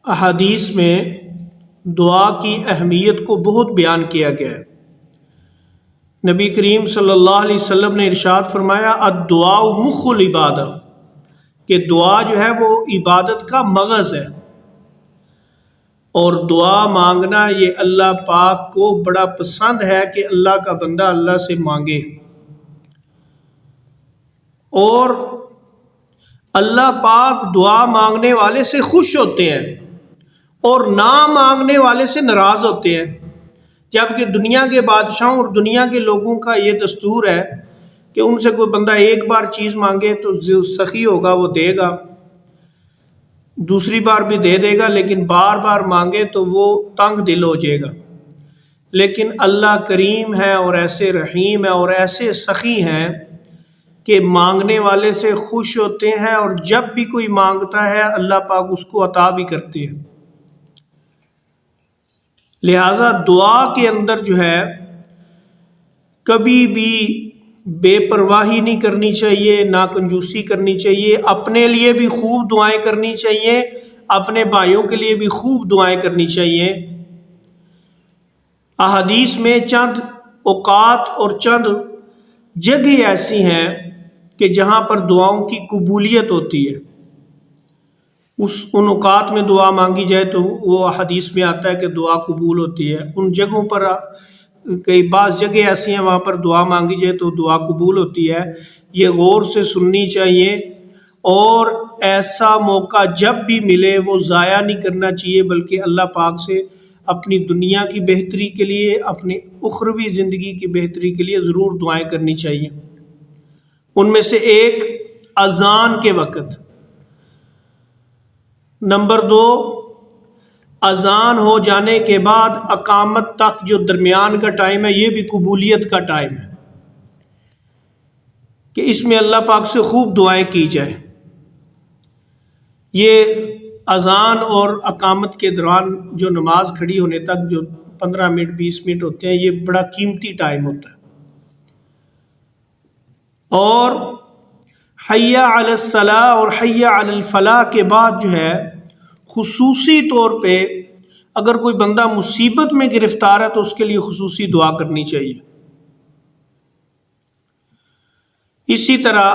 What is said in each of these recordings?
احادیث میں دعا کی اہمیت کو بہت بیان کیا گیا ہے۔ نبی کریم صلی اللہ علیہ وسلم نے ارشاد فرمایا الدعاء مخ العبادہ، کہ دعا جو ہے وہ عبادت کا مغز ہے، اور دعا مانگنا یہ اللہ پاک کو بڑا پسند ہے کہ اللہ کا بندہ اللہ سے مانگے، اور اللہ پاک دعا مانگنے والے سے خوش ہوتے ہیں اور نہ مانگنے والے سے ناراض ہوتے ہیں۔ جبکہ دنیا کے بادشاہوں اور دنیا کے لوگوں کا یہ دستور ہے کہ ان سے کوئی بندہ ایک بار چیز مانگے تو جو سخی ہوگا وہ دے گا، دوسری بار بھی دے دے گا، لیکن بار بار مانگے تو وہ تنگ دل ہو جائے گا۔ لیکن اللہ کریم ہے اور ایسے رحیم ہے اور ایسے سخی ہیں کہ مانگنے والے سے خوش ہوتے ہیں، اور جب بھی کوئی مانگتا ہے اللہ پاک اس کو عطا بھی کرتے ہیں۔ لہٰذا دعا کے اندر جو ہے کبھی بھی بے پرواہی نہیں کرنی چاہیے، نہ کنجوسی کرنی چاہیے، اپنے لیے بھی خوب دعائیں کرنی چاہیے، اپنے بھائیوں کے لیے بھی خوب دعائیں کرنی چاہیے۔ احادیث میں چند اوقات اور چند جگہ ایسی ہیں کہ جہاں پر دعاؤں کی قبولیت ہوتی ہے، ان اوقات میں دعا مانگی جائے تو وہ حدیث میں آتا ہے کہ دعا قبول ہوتی ہے۔ ان جگہوں پر کئی بعض جگہ ایسی ہیں وہاں پر دعا مانگی جائے تو دعا قبول ہوتی ہے، یہ غور سے سننی چاہیے، اور ایسا موقع جب بھی ملے وہ ضائع نہیں کرنا چاہیے، بلکہ اللہ پاک سے اپنی دنیا کی بہتری کے لیے، اپنی اخروی زندگی کی بہتری کے لیے ضرور دعائیں کرنی چاہیے۔ ان میں سے ایک اذان کے وقت، نمبر 2 اذان ہو جانے کے بعد اقامت تک جو درمیان کا ٹائم ہے یہ بھی قبولیت کا ٹائم ہے کہ اس میں اللہ پاک سے خوب دعائیں کی جائیں۔ یہ اذان اور اقامت کے دوران جو نماز کھڑی ہونے تک جو 15 منٹ 20 منٹ ہوتے ہیں یہ بڑا قیمتی ٹائم ہوتا ہے۔ اور حی علی الصلاۃ اور حی علی الفلاح کے بعد جو ہے خصوصی طور پہ اگر کوئی بندہ مصیبت میں گرفتار ہے تو اس کے لیے خصوصی دعا کرنی چاہیے۔ اسی طرح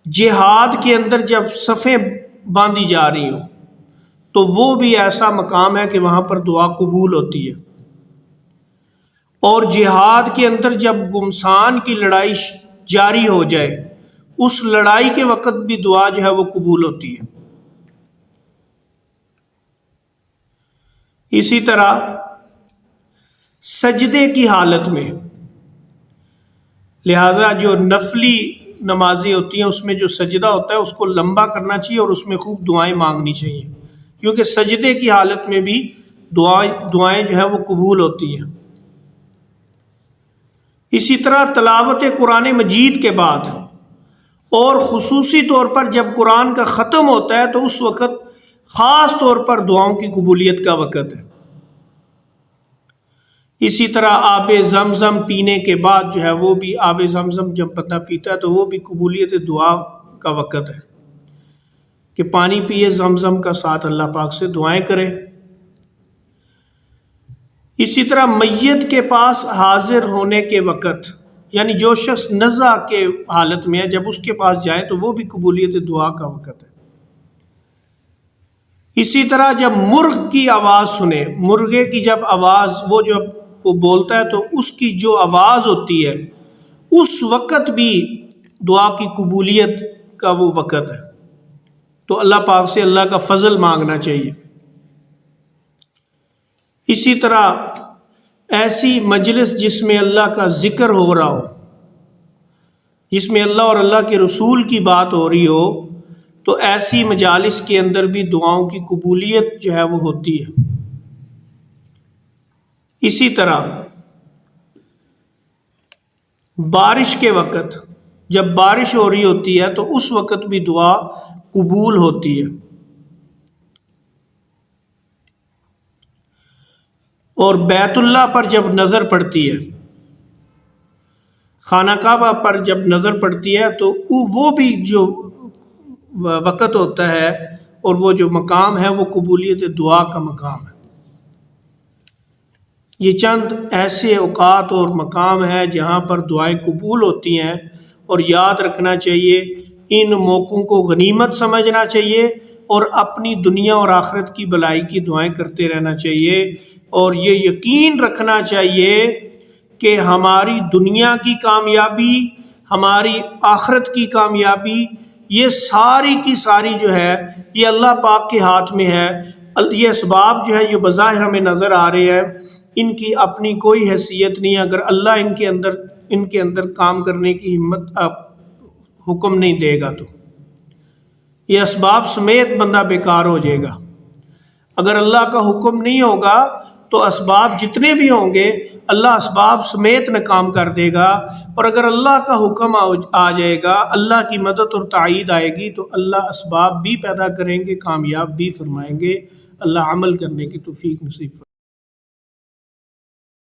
جہاد کے اندر جب صفیں باندھی جا رہی ہوں تو وہ بھی ایسا مقام ہے کہ وہاں پر دعا قبول ہوتی ہے، اور جہاد کے اندر جب گمسان کی لڑائی جاری ہو جائے اس لڑائی کے وقت بھی دعا جو ہے وہ قبول ہوتی ہے۔ اسی طرح سجدے کی حالت میں، لہٰذا جو نفلی نمازیں ہوتی ہیں اس میں جو سجدہ ہوتا ہے اس کو لمبا کرنا چاہیے اور اس میں خوب دعائیں مانگنی چاہیے، کیونکہ سجدے کی حالت میں بھی دعائیں جو ہیں وہ قبول ہوتی ہیں۔ اسی طرح تلاوت قرآن مجید کے بعد اور خصوصی طور پر جب قرآن کا ختم ہوتا ہے تو اس وقت خاص طور پر دعاؤں کی قبولیت کا وقت ہے۔ اسی طرح آب زمزم پینے کے بعد جو ہے وہ بھی آب زمزم جب بندہ پیتا ہے تو وہ بھی قبولیت دعا کا وقت ہے کہ پانی پیے زمزم کا، ساتھ اللہ پاک سے دعائیں کرے۔ اسی طرح میت کے پاس حاضر ہونے کے وقت، یعنی جو شخص نزع کے حالت میں ہے جب اس کے پاس جائیں تو وہ بھی قبولیت دعا کا وقت ہے۔ اسی طرح جب مرغ کی آواز سنے، مرغے کی جب آواز جب وہ بولتا ہے تو اس کی جو آواز ہوتی ہے اس وقت بھی دعا کی قبولیت کا وہ وقت ہے، تو اللہ پاک سے اللہ کا فضل مانگنا چاہیے۔ اسی طرح ایسی مجلس جس میں اللہ کا ذکر ہو رہا ہو، جس میں اللہ اور اللہ کے رسول کی بات ہو رہی ہو، تو ایسی مجالس کے اندر بھی دعاؤں کی قبولیت جو ہے وہ ہوتی ہے۔ اسی طرح بارش کے وقت جب بارش ہو رہی ہوتی ہے تو اس وقت بھی دعا قبول ہوتی ہے، اور بیت اللہ پر جب نظر پڑتی ہے، خانہ کعبہ پر جب نظر پڑتی ہے تو وہ بھی جو وقت ہوتا ہے اور وہ جو مقام ہے وہ قبولیت دعا کا مقام ہے۔ یہ چند ایسے اوقات اور مقام ہے جہاں پر دعائیں قبول ہوتی ہیں، اور یاد رکھنا چاہیے ان موقعوں کو غنیمت سمجھنا چاہیے اور اپنی دنیا اور آخرت کی بھلائی کی دعائیں کرتے رہنا چاہیے، اور یہ یقین رکھنا چاہیے کہ ہماری دنیا کی کامیابی، ہماری آخرت کی کامیابی، یہ ساری کی ساری جو ہے یہ اللہ پاک کے ہاتھ میں ہے۔ یہ اسباب جو ہے یہ بظاہر ہمیں نظر آ رہے ہیں، ان کی اپنی کوئی حیثیت نہیں ہے اگر اللہ ان کے اندر کام کرنے کی ہمت حکم نہیں دے گا تو یہ اسباب سمیت بندہ بیکار ہو جائے گا۔ اگر اللہ کا حکم نہیں ہوگا تو اسباب جتنے بھی ہوں گے اللہ اسباب سمیت ناکام کر دے گا، اور اگر اللہ کا حکم آ جائے گا، اللہ کی مدد اور تائید آئے گی تو اللہ اسباب بھی پیدا کریں گے، کامیاب بھی فرمائیں گے۔ اللہ عمل کرنے کی توفیق نصیب فرمائے۔